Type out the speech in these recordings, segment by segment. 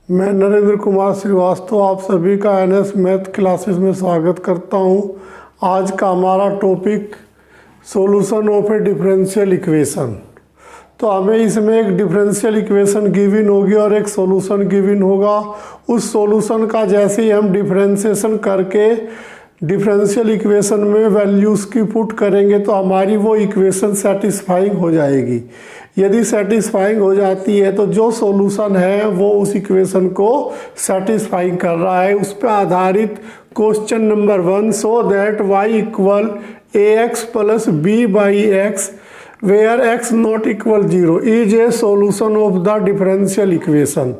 मैं नरेंद्र कुमार श्रीवास्तव आप सभी का एनएस मैथ क्लासेस में स्वागत करता हूं। आज का हमारा topic solution of A differential equation. तो हमें इसमें एक डिफरेंशियल इक्वेशन गिवन होगी और एक सॉल्यूशन गिवन होगा। उस सॉल्यूशन का जैसे ही हम डिफरेंशिएशन करके डिफरेंशियल इक्वेशन में वैल्यूज़ की पुट करेंगे तो हमारी वो इक्वेशन सेटिस्फाइंग हो जाएगी। यदि सेटिस्फाइंग हो जाती है तो जो सॉल्यूशन है वो उस इक्वेशन को सेटिस्फाइंग कर रहा है। उस पर आधारित question number 1, so that y equal ax plus b by x where x not equal 0 is a solution of the differential equation.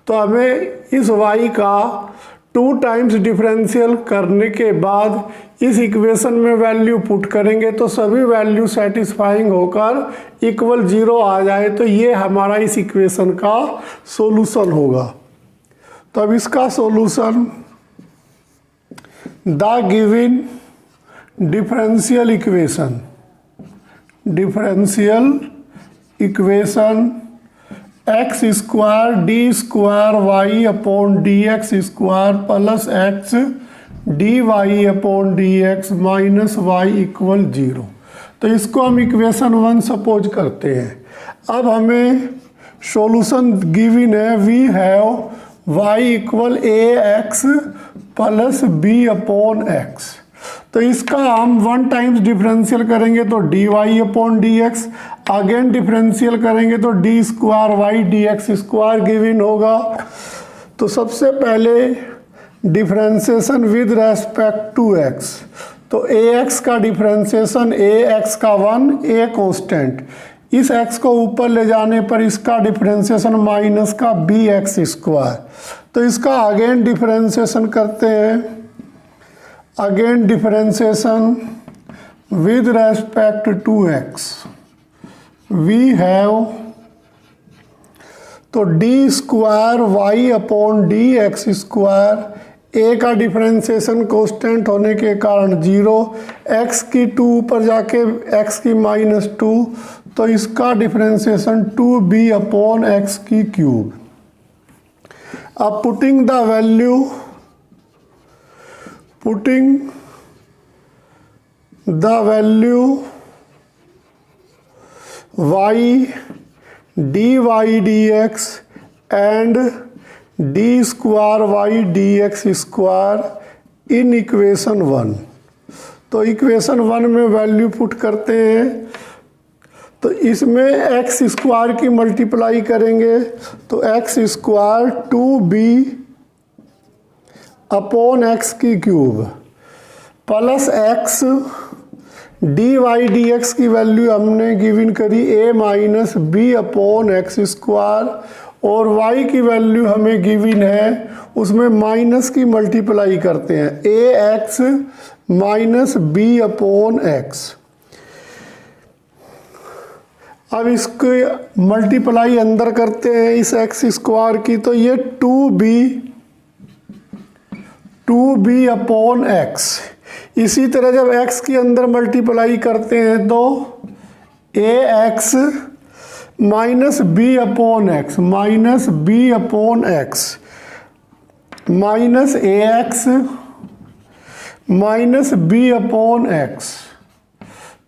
तो हमें इस y का 2 टाइम्स डिफरेंशियल करने के बाद इस इक्वेशन में वैल्यू पुट करेंगे तो सभी वैल्यू सेटिस्फाइंग होकर इक्वल 0 आ जाए तो ये हमारा इस इक्वेशन का सॉल्यूशन होगा। तो अब इसका solution the given differential equation x square d square y upon d x square plus x d y upon d x minus y equal 0। तो इसको हम इक्वेशन 1 सपोज करते हैं। अब हमें सॉल्यूशन गिवन है we have y equal a x plus b upon x. तो इसका हम 1 टाइम्स डिफरेंशियल करेंगे तो d y upon d x, again differential करेंगे तो d square y d x square given होगा। तो सबसे पहले differentiation with respect to x, तो ए एक्स का डिफरेंशिएशन ए एक्स का 1 ए कांस्टेंट, इस एक्स को ऊपर ले जाने पर इसका डिफरेंशिएशन माइनस का बी एक्स स्क्वायर। तो इसका अगेन डिफरेंशिएशन करते हैं, again differentiation with respect to x we have, तो d square y upon d x square, a का डिफरेंशिएशन कांस्टेंट होने के कारण 0, एक्स की 2 ऊपर जाके एक्स की -2, तो इसका डिफरेंशिएशन 2b अपॉन एक्स की क्यूब। अब putting the value y dy dx and d square y dx square in equation 1। तो इक्वेशन 1 में वैल्यू पुट करते हैं तो इसमें x स्क्वायर की मल्टीप्लाई करेंगे तो x square 2b upon x की cube plus x d y d x की वैल्यू हमने गिवन करी a minus b upon x square, और y की वैल्यू हमें गिवन है उसमें माइनस की मल्टीप्लाई करते हैं a x minus b upon x. अब इसकी मल्टीप्लाई अंदर करते हैं इस एक्स स्क्वायर की, तो ये 2b अपॉन एक्स। इसी तरह जब x की अंदर मल्टीप्लाई करते हैं तो a x minus b upon x minus b upon x minus a x minus b upon x.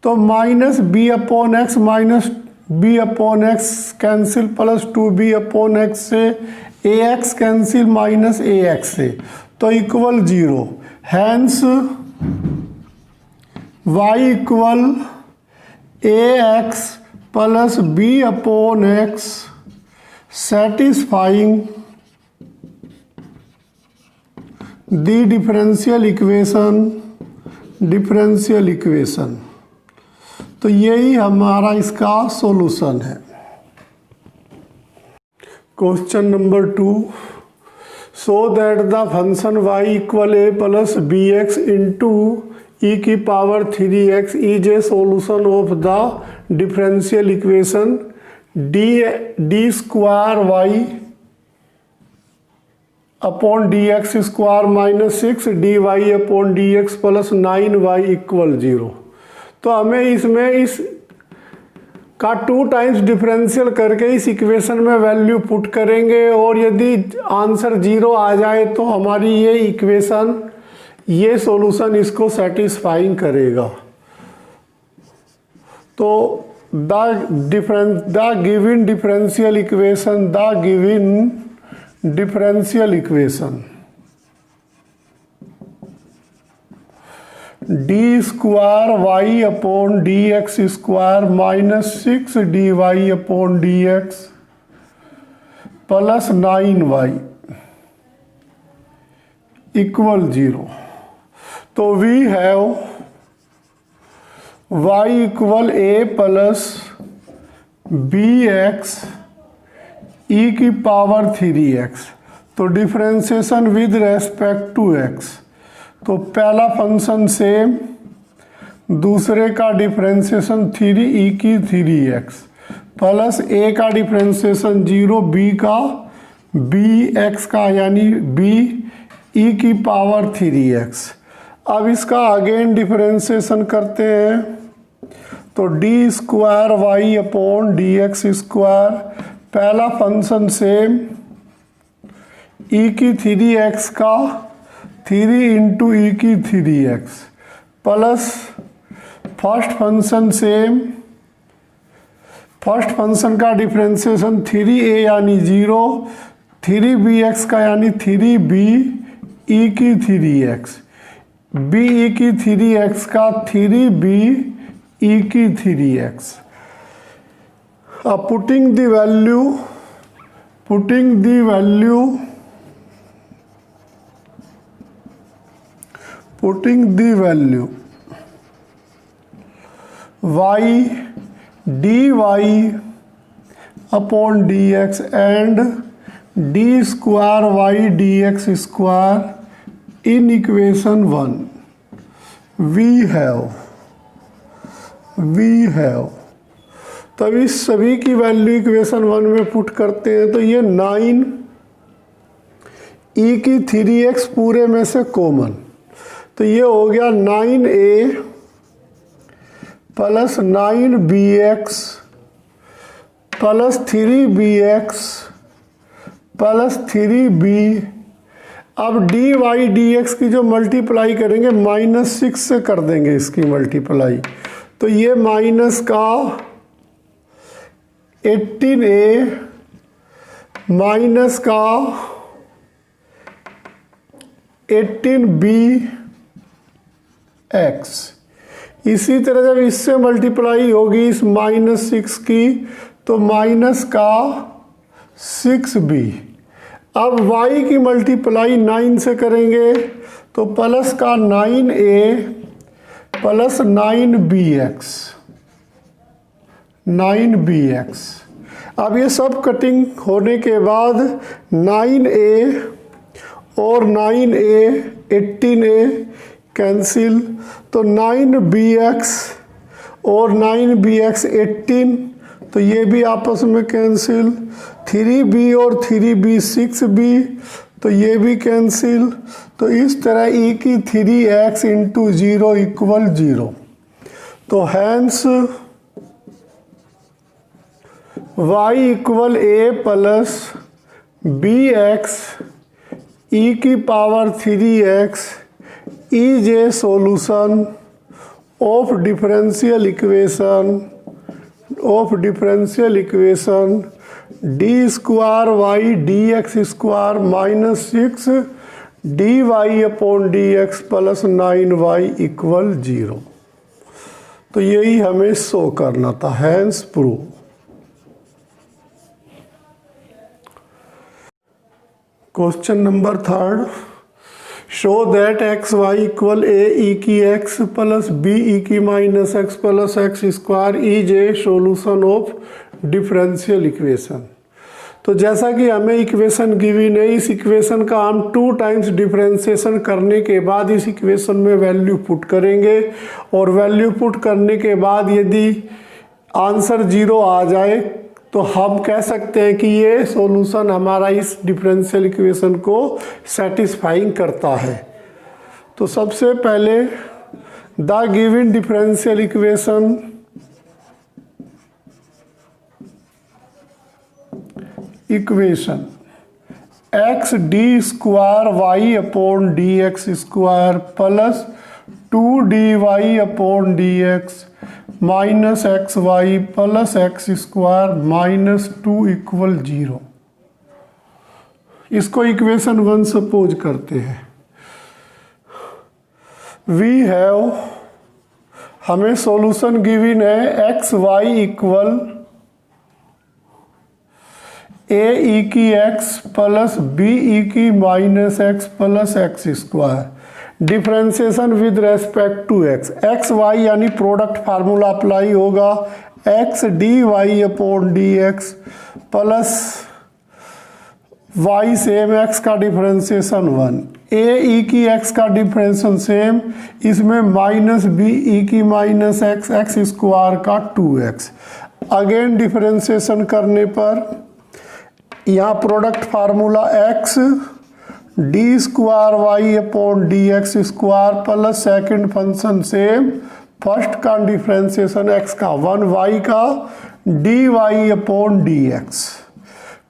तो minus b upon x minus b upon x cancel, plus 2b upon x से a x cancel minus a x से, तो equal 0। Hence y equal a x plus b upon x satisfying the differential equation. तो यही हमारा इसका solution है। Question number 2, so that the function y equal a plus b x into e की power 3x is a solution of the differential equation d square y upon d x square minus 6 d y upon d x plus 9y equal 0। तो हमें इसमें इस का 2 times differential करके इस equation में value put करेंगे और यदि आंसर 0 आ जाए तो हमारी ये इक्वेशन, ये सॉल्यूशन इसको सेटिस्फाइंग करेगा। तो the given differential equation d square y upon d x square minus 6 d y upon d x plus 9y equal 0। तो we have y equal a plus b x e की power 3x। तो differentiation with respect to x, तो पहला function same, दूसरे का differentiation 3e की 3x plus a का differentiation 0, b का bx का यानी b e की पावर 3x। अब इसका अगेन डिफरेंशिएशन करते हैं, तो d square y upon d x square, पहला फंक्शन सेम, e की 3x का 3 इंटू ई की 3x plus first function same, first function का डिफरेंशिएशन 3a यानी 0, 3bx का यानी 3b e की 3x, b e की 3x का 3b e की 3x। अब putting the value y dy upon dx and d square y dx square in equation 1 we have. तब इस सभी की वैल्यू इक्वेशन 1 में पुट करते हैं, तो ये 9 e की 3x पूरे में से कॉमन, तो ये हो गया 9a plus 9bx plus 3bx plus 3b। अब dy dx की जो मल्टीप्लाई करेंगे -6 से कर देंगे इसकी मल्टीप्लाई, तो ये माइनस का 18a माइनस का 18bx। इसी तरह जब इससे मल्टीप्लाई होगी इस -6 की, तो माइनस का 6b। अब y की मल्टीप्लाई 9 से करेंगे, तो प्लस का 9a प्लस 9bx। अब ये सब कटिंग होने के बाद 9a और 9a 18a कैंसिल, तो 9bx और 9bx 18, तो ये भी आपस में कैंसिल, 3b और 3b 6b, तो ये भी कैंसिल। तो इस तरह e की 3x इंटू 0 इक्वल 0। तो hence y equal a plus bx e की power 3x is a solution of differential equation d square y d x square minus 6 d y upon d x plus 9y equal 0। तो यही हमें show करना था, hence prove. Question number 3, show that x y equal a e की x plus b e की minus x plus x square is a solution of differential equation. तो जैसा कि हमें इक्वेशन गिवन है, इस इक्वेशन का हम 2 टाइम्स डिफरेंशिएशन करने के बाद इस इक्वेशन में वैल्यू पुट करेंगे, और वैल्यू पुट करने के बाद यदि आंसर 0 आ जाए तो हम कह सकते हैं कि ये सॉल्यूशन हमारा इस डिफरेंशियल इक्वेशन को सेटिस्फाइंग करता है। तो सबसे पहले the given differential equation equation x d square y upon d x square plus 2dy upon d x minus x y plus x square minus 2 equal 0। इसको इक्वेशन 1 सपोज करते हैं। We have, हमें solution given है x y equal a e की x plus b e की minus x plus x square. Differentiation with respect to x, x y यानी product formula apply होगा x d y upon d x plus y same x का differentiation 1, a e की x का differentiation same, इसमें minus b e की minus x x square का 2x। Again differentiation करने पर यहाँ product formula x d square y upon d x square plus second function same, first का differentiation x का 1y का d y upon d x,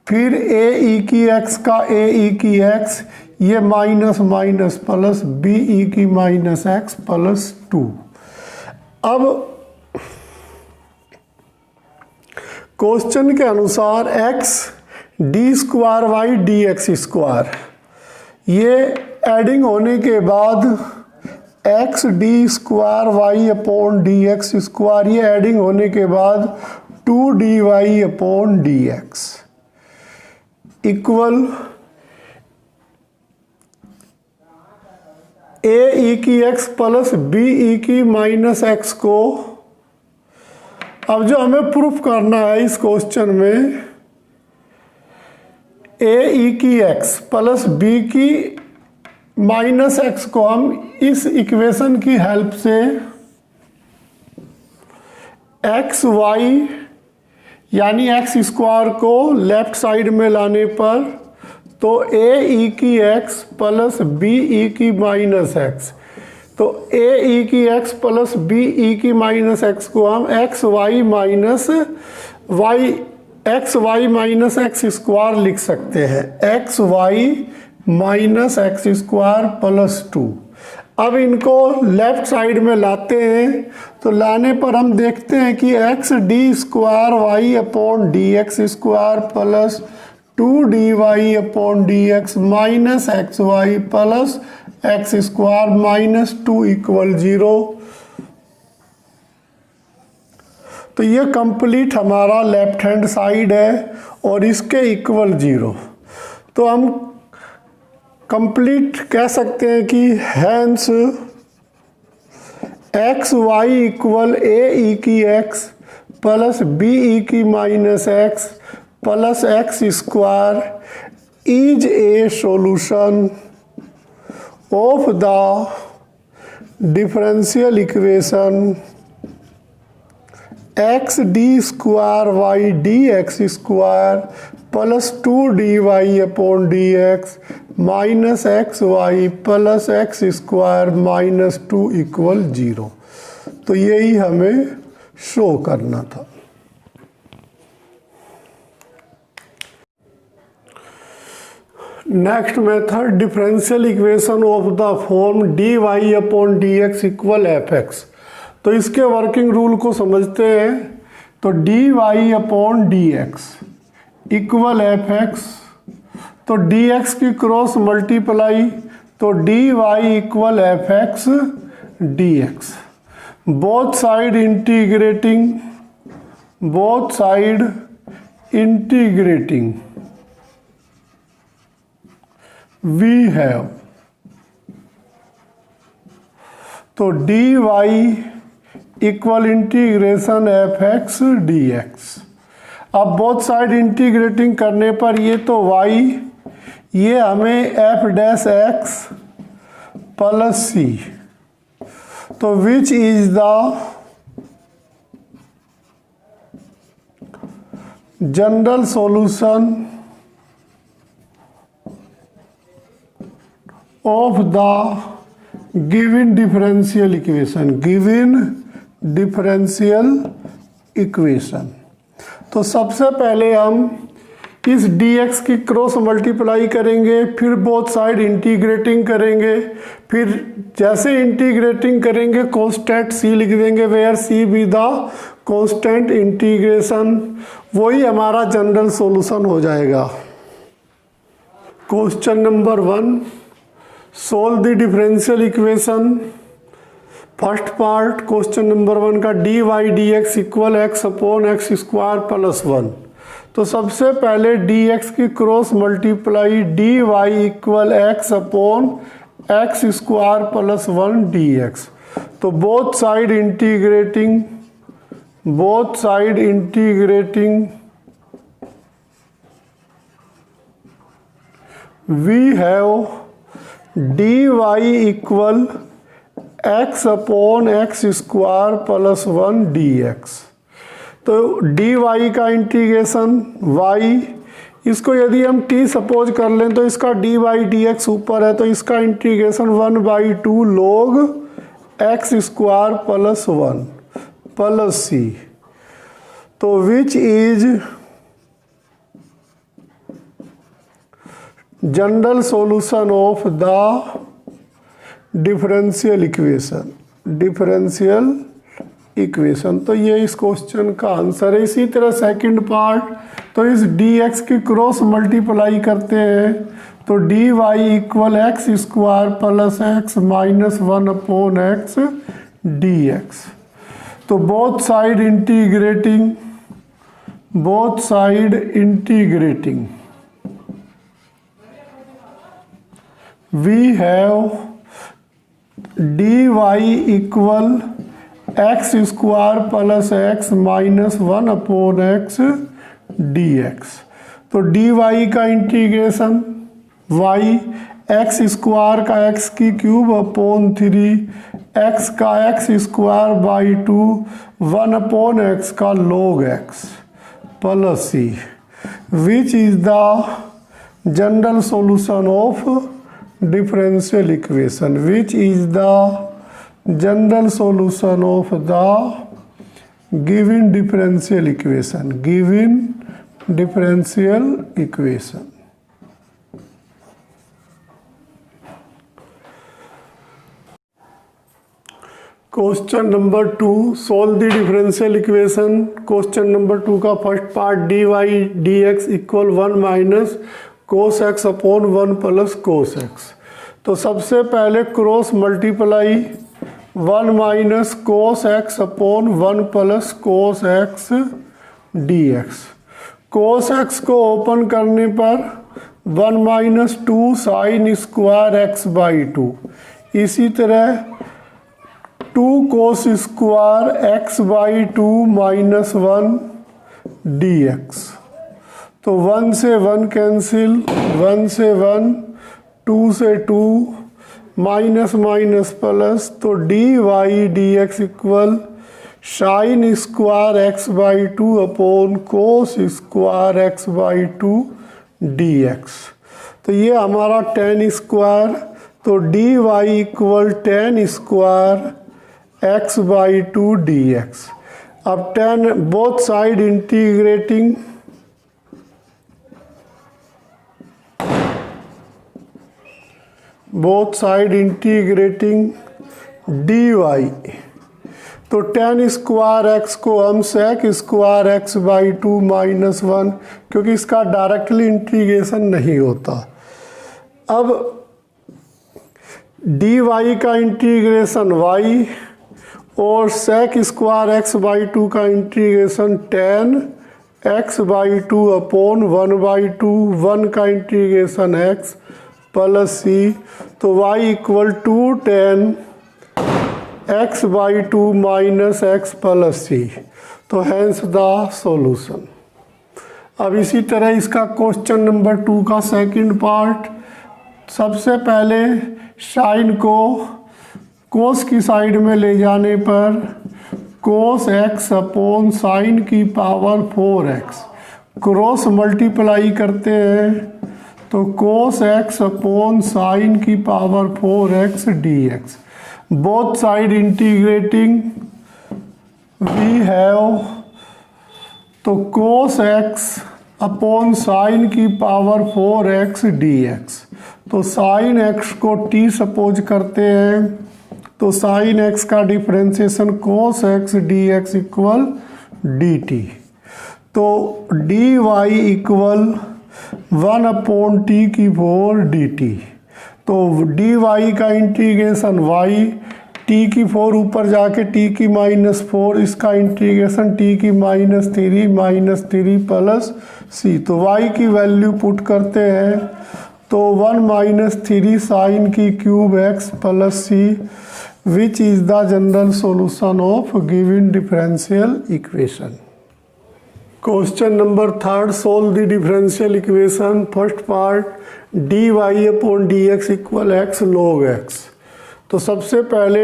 फिर a e की x का ए ई की एक्स, ये minus minus plus b e की minus x plus 2। अब क्वेश्चन के अनुसार x d square y d x square, ये एडिंग होने के बाद x d square y upon d x square, ये एडिंग होने के बाद 2dy upon d x equal a e की एक्स प्लस बी ई की माइनस एक्स को, अब जो हमें प्रूफ करना है इस क्वेश्चन में, ए ई की एक्स प्लस बी की माइनस एक्स को हम इस इक्वेशन की हेल्प से एक्स वाई यानी एक्स स्क्वायर को लेफ्ट साइड में लाने पर तो ए ई की एक्स प्लस बी ई की माइनस एक्स, तो ए ई की एक्स प्लस बी ई की माइनस एक्स को हम x y minus y x y minus x square लिख सकते हैं, x y minus x square plus 2। अब इनको लेफ्ट साइड में लाते हैं, तो लाने पर हम देखते हैं कि x d square y upon d x square plus 2dy upon d x minus x y plus x square minus 2 equal 0। तो ये कंप्लीट हमारा लेफ्ट हैंड साइड है और इसके इक्वल 0। तो हम कंप्लीट कह सकते हैं कि hence x y equal a e की एक्स प्लस बी ई की minus x plus x square is a solution of the differential equation x d square y d x square plus 2dy upon d x minus x y plus x square minus 2 equal 0। तो यही हमें show करना था। Next method differential equation of the form d y upon d x equal f x. तो इसके working rule को समझते हैं। तो d y upon d x equal f x, तो डी एक्स की क्रॉस मल्टीप्लाई, तो d y equal f x d x, both side integrating, both side integrating we have, तो d y equal integration f x d x. अब both side integrating करने पर ये तो y, ये हमें एफ डैश एक्स प्लस सी, तो which is the general solution of the given differential equation, given differential equation. तो सबसे पहले हम इस dx की क्रॉस मल्टीप्लाई करेंगे, फिर बोथ साइड इंटीग्रेटिंग करेंगे, फिर जैसे इंटीग्रेटिंग करेंगे कांस्टेंट c लिख देंगे, where c be the constant integration. वही हमारा जनरल सॉल्यूशन हो जाएगा। Question number 1, solve the differential equation. First part question number 1 का dy dx equal x upon x square plus 1। तो सबसे पहले dx की cross multiply dy equal x upon x square plus 1 dx। तो both side integrating we have dy equal x upon x square plus 1 dx। तो dy का integration y, इसको यदि हम t सपोज कर लें तो इसका dy dx ऊपर है, तो इसका integration 1/2 log x square plus 1 plus c। तो which is general solution of the differential equation. तो ये इस क्वेश्चन का आंसर है। इसी तरह सेकंड पार्ट, तो इस dx की क्रॉस मल्टीप्लाई करते हैं, तो dy equal x square plus x minus 1 upon x dx। तो both side integrating we have dy equal x square plus x minus 1 upon x dx। तो dy का integration y, x square का x की cube upon 3, x का x square by 2, 1 upon x का log x plus c। Which is the general solution of differential equation, which is the general solution of the given differential equation। Question number 2, solve the differential equation. Question number 2 का first part dy dx equal 1 minus cos x upon 1 plus cos x. तो सबसे पहले cross multiply 1 minus cos x upon 1 plus cos x dx। Cos x को open करने पर 1 minus 2 sine square x by 2। इसी तरह 2 cos square x by 2 minus 1 dx। तो 1 से 1 कैंसिल, 1 से 1, 2 से 2, माइनस माइनस प्लस। तो dy dx equal sine square x by 2 upon cos square x by 2 dx। तो ये हमारा tan स्क्वायर, तो dy equal tan square x by 2 dx। अब tan both side integrating dy। तो tan square x को हम sec square x by 2 minus 1, क्योंकि इसका डायरेक्टली इंटीग्रेशन नहीं होता। अब dy का इंटीग्रेशन y और sec स्क्वायर एक्स बाई 2 का integration tan x by 2 upon 1/2, 1 का इंटीग्रेशन x प्लस c। तो y equal 2 tan x by 2 minus x plus c। तो हैंस द सॉल्यूशन। अब इसी तरह इसका क्वेश्चन नंबर 2 का सेकंड पार्ट, सबसे पहले साइन को कोस की साइड में ले जाने पर कोस एक्स अपॉन साइन की पावर 4x, क्रॉस मल्टीप्लाई करते हैं तो कोस एक्स अपॉन साइन की power 4x dx। Both side integrating we have, तो कोस एक्स अपॉन साइन की पावर 4x dx। तो साइन x को t सपोज करते हैं, तो साइन x का differentiation cos x dx equal dt। तो dy इक्वल 1/t4 dt। तो dy का इंटीग्रेशन y, t4 ऊपर जाके t-4, इसका इंटीग्रेशन t-3 प्लस c। तो y की वैल्यू पुट करते हैं तो 1 - 3 साइन की cube x plus c, which is the general solution of given differential equation. Question number 3, solve the differential equation. First part, dy/dx equal x log x। तो सबसे पहले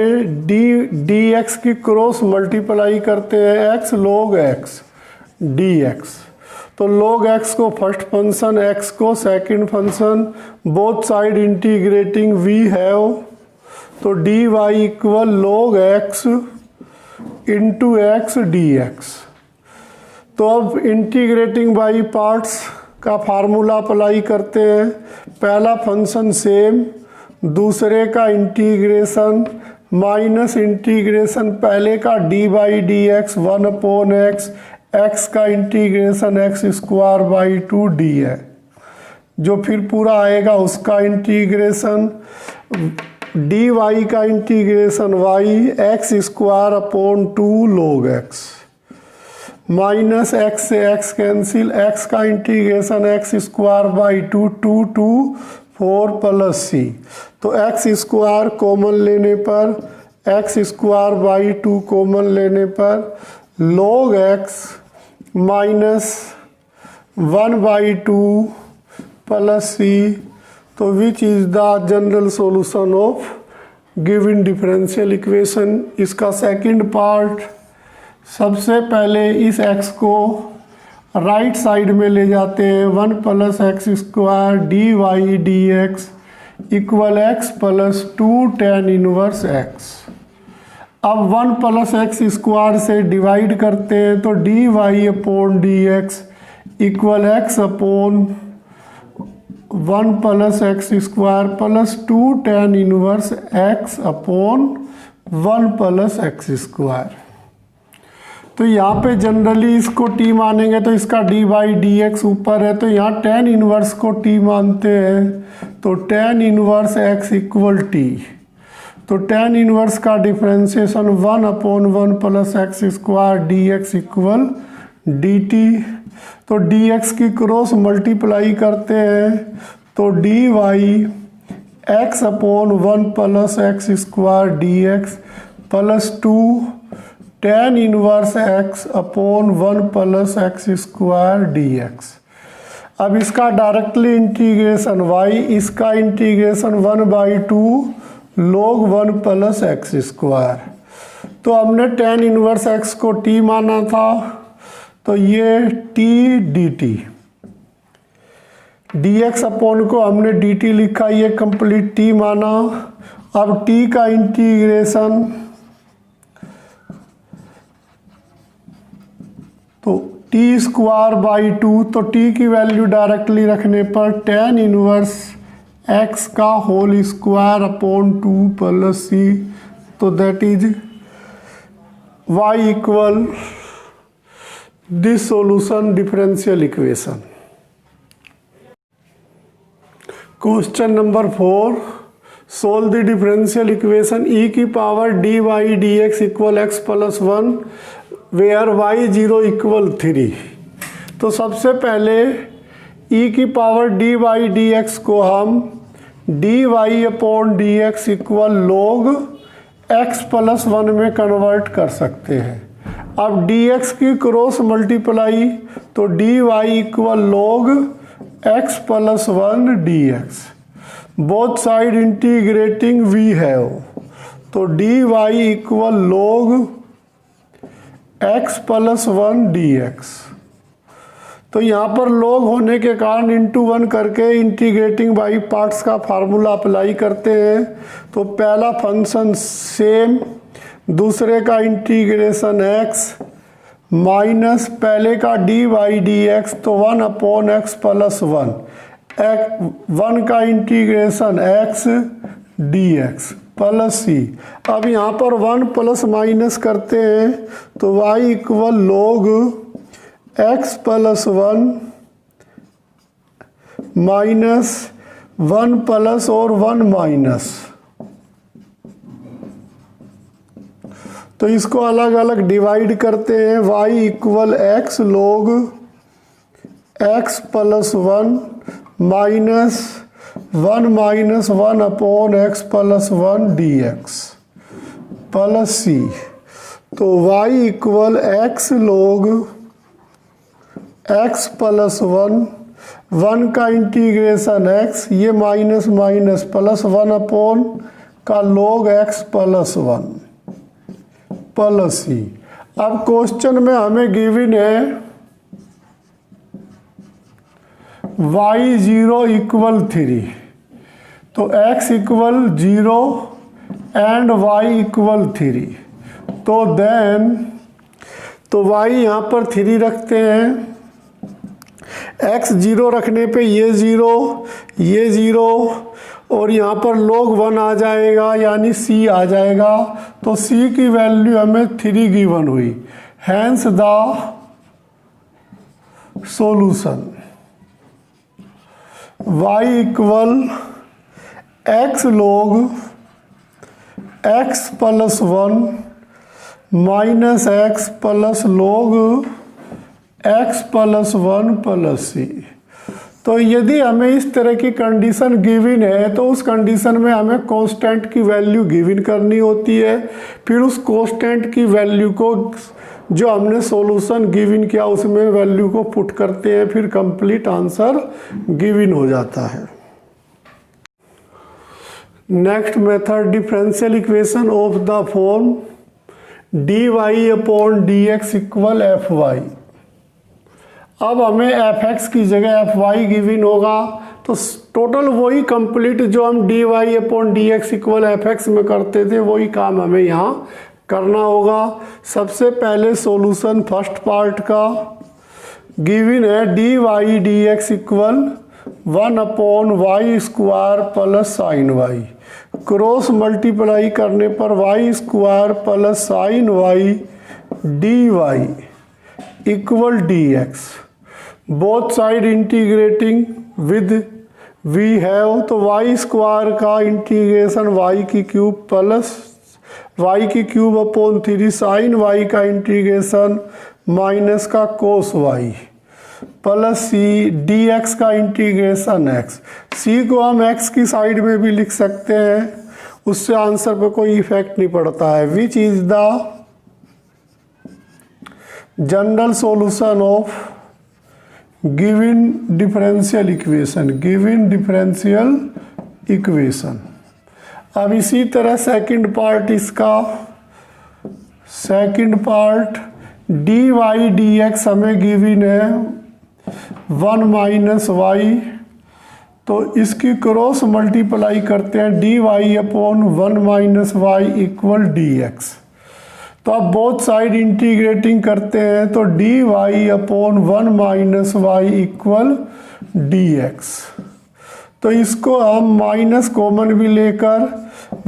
dx की cross multiply करते हैं x log x dx। तो log x को first function, x को second function, both side integrating we have. तो dy equal log x into x dx। तो अब इंटीग्रेटिंग बाई पार्ट्स का फार्मूला अप्लाई करते हैं। पहला फंक्शन सेम, दूसरे का इंटीग्रेशन माइनस इंटीग्रेशन पहले का d/dx 1/x, x का इंटीग्रेशन x²/2d है, जो फिर पूरा आएगा उसका इंटीग्रेशन, dy का integration y x²/2 log x, minus x से x कैंसिल, x का इंटीग्रेशन x²/2 2 4 प्लस c। तो x² कॉमन लेने पर, x²/2 कॉमन लेने पर log x minus 1/2 plus c। तो which is the general solution of given differential equation. इसका second part, सबसे पहले इस x को राइट साइड में ले जाते हैं, 1 + x² dy/dx equal x + 2 tan inverse x। अब 1 + x² से डिवाइड करते हैं, तो dy/dx equal x upon 1 + x² plus 2 tan inverse x upon 1 + x²। तो यहाँ पे जनरली इसको t मानेंगे तो इसका d/dx ऊपर है, तो यहाँ tan इनवर्स को t मानते हैं, तो tan inverse x equal t। तो tan इनवर्स का differentiation 1/1 + x² dx equal dt। तो dx की क्रॉस मल्टीप्लाई करते हैं, तो dy x/1 + x² dx plus 2 tan inverse x upon 1 + x² dx। अब इसका डायरेक्टली इंटीग्रेशन y, इसका इंटीग्रेशन 1/2 log 1 + x²। तो हमने tan इनवर्स x को t माना था, तो ये t dt, dx अपॉन को हमने dt लिखा, ये कंप्लीट t माना। अब t का इंटीग्रेशन, तो t²/2, तो t की वैल्यू डायरेक्टली रखने पर tan इनवर्स x का whole square upon 2 plus c। तो that is y equal this solution differential equation. Question number 4, solve the differential equation e⁻dy/dx equal x + 1 where y0 equal 3। तो सबसे पहले e⁻dy/dx को हम dy/dx equal log x + 1 में convert कर सकते हैं। अब dx की क्रॉस मल्टीप्लाई, तो dy equal log x + 1 dx, both side integrating we have. तो dy equal log x + 1 dx। तो यहाँ पर log होने के कारण इंटू 1 करके इंटीग्रेटिंग बाई पार्ट्स का फार्मूला अप्लाई करते हैं। तो पहला फंक्शन सेम, दूसरे का इंटीग्रेशन x माइनस पहले का डी वाई डी एक्स, तो 1/x प्लस 1, 1 का integration x dx plus c. अब यहाँ पर 1 प्लस माइनस करते हैं तो y equal log x plus 1 minus 1 plus और 1 माइनस, तो इसको अलग अलग डिवाइड करते हैं। y equal x log x plus 1 minus 1 minus 1/x plus 1 dx plus सी। तो y equal x log x plus 1 का इंटीग्रेशन x, ये माइनस माइनस प्लस 1 का log x plus 1 plus c. अब क्वेश्चन में हमें गिवन है y0 इक्वल 3, तो x equal 0 and y equal 3, तो देन तो y यहाँ पर 3 रखते हैं, x 0 रखने पे ये 0 और यहाँ पर log 1 आ जाएगा यानी c आ जाएगा, तो c की वैल्यू हमें 3 गिवन हुई। Hence the solution y equal x log x plus 1 minus x plus log x plus 1 plus सी। तो यदि हमें इस तरह की कंडीशन गिवन है तो उस कंडीशन में हमें कांस्टेंट की वैल्यू गिवन करनी होती है, फिर उस कांस्टेंट की वैल्यू को जो हमने सॉल्यूशन गिवन किया उसमें वैल्यू को पुट करते हैं, फिर कंप्लीट आंसर गिवन हो जाता है। Next method differential equation of the form dy/dx equal fy। अब हमें fx की जगह fy गिवन होगा, तो टोटल वही कंप्लीट जो हम dy/dx इक्वल fx में करते थे वही काम हमें यहाँ करना होगा। सबसे पहले सॉल्यूशन फर्स्ट पार्ट का गिवन है dy/dx equal 1/y square plus sine y, cross multiply करने पर y square plus sine y dy equal dx, both side integrating with we have, तो y स्क्वायर का इंटीग्रेशन y की cube plus y की cube upon 3 sine y का integration minus का cos y plus c dx का integration x। c को हम x की साइड में भी लिख सकते हैं, उससे आंसर पे कोई इफेक्ट नहीं पड़ता है। विच is the general solution of given differential equation. अब इसी तरह सेकंड पार्ट इसका, सेकंड पार्ट dy/dx हमें गिवन है 1 माइनस y, तो इसकी क्रॉस मल्टीप्लाई करते हैं dy/1 minus y equal dx। तो अब बोथ साइड इंटीग्रेटिंग करते हैं तो dy/1 minus y equal dx। तो इसको हम माइनस कॉमन भी लेकर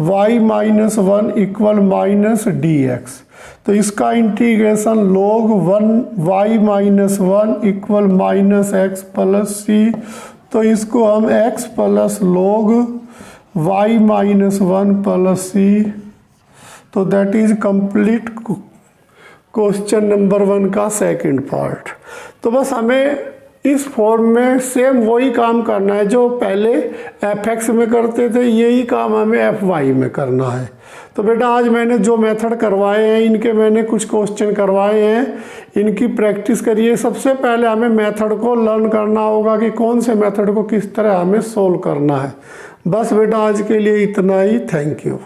y minus 1 equal minus dx, तो इसका integration log 1 y minus 1 equal minus x plus सी, तो इसको हम x plus log y minus 1 plus सी। तो that is complete question number 1 का सेकंड पार्ट। तो बस हमें इस फॉर्म में सेम वही काम करना है जो पहले fx में करते थे, यही काम हमें fy में करना है। तो बेटा आज मैंने जो मेथड करवाए हैं इनके मैंने कुछ क्वेश्चन करवाए हैं, इनकी प्रैक्टिस करिए। सबसे पहले हमें मेथड को लर्न करना होगा कि कौन से मेथड को किस तरह हमें सोल्व करना है। बस बेटा आज के लिए इतना ही, थैंक यू।